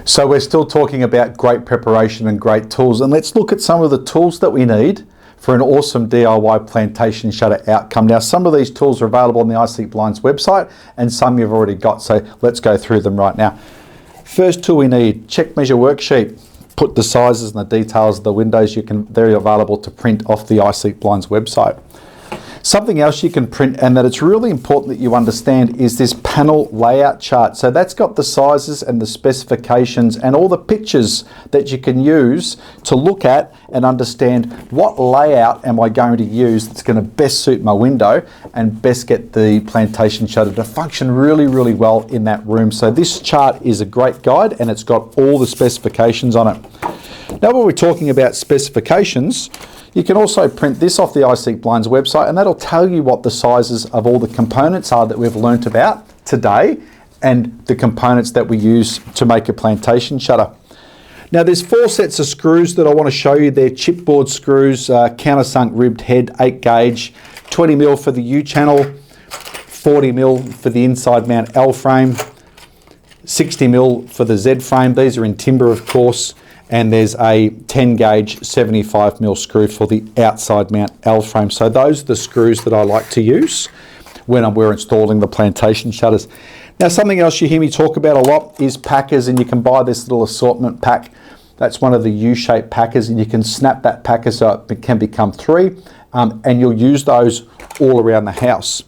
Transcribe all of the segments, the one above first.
So we're still talking about great preparation and great tools, and let's look at some of the tools that we need for an awesome DIY plantation shutter outcome. Now, some of these tools are available on the iSeekBlinds website and some you've already got, so let's go through them right now. First tool we need, check measure worksheet. Put the sizes and the details of the windows. They're available to print off the iSeekBlinds website. Something else you can print, and that it's really important that you understand, is this panel layout chart. So that's got the sizes and the specifications and all the pictures that you can use to look at and understand what layout am I going to use that's going to best suit my window and best get the plantation shutter to function really, really well in that room. So this chart is a great guide and it's got all the specifications on it. Now, when we're talking about specifications, you can also print this off the iSeekBlinds website, and that'll tell you what the sizes of all the components are that we've learnt about today and the components that we use to make a plantation shutter. Now, there's 4 sets of screws that I want to show you. They're chipboard screws, countersunk ribbed head, 8 gauge, 20mm for the U-channel, 40mm for the inside mount L frame, 60mm for the Z frame. These are in timber, of course. And there's a 10 gauge 75mm screw for the outside mount L frame. So those are the screws that I like to use when we're installing the plantation shutters. Now, something else you hear me talk about a lot is packers, and you can buy this little assortment pack. That's one of the U-shaped packers, and you can snap that packer so it can become 3, and you'll use those all around the house.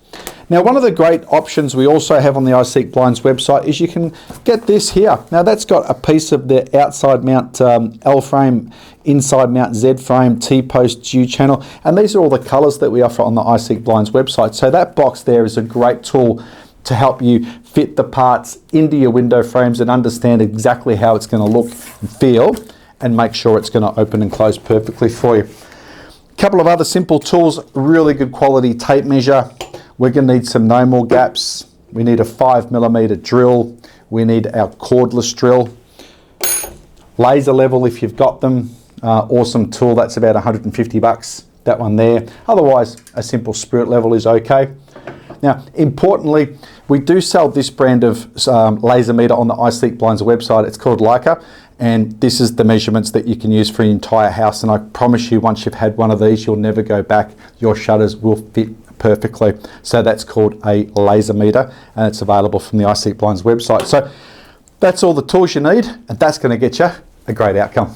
Now, one of the great options we also have on the iSeekBlinds website is you can get this here. Now, that's got a piece of the outside mount L frame, inside mount Z frame, T-post, U-channel, and these are all the colours that we offer on the iSeekBlinds website. So that box there is a great tool to help you fit the parts into your window frames and understand exactly how it's going to look and feel and make sure it's going to open and close perfectly for you. A couple of other simple tools, really good quality tape measure. We're going to need some no more gaps. We need a 5mm drill. We need our cordless drill. Laser level, if you've got them, awesome tool. That's about 150 bucks, that one there. Otherwise, a simple spirit level is okay. Now, importantly, we do sell this brand of laser meter on the iSeekBlinds website. It's called Leica, and this is the measurements that you can use for your entire house. And I promise you, once you've had one of these, you'll never go back. Your shutters will fit perfectly. So that's called a laser meter, and it's available from the iSeekBlinds website. So that's all the tools you need, and that's going to get you a great outcome.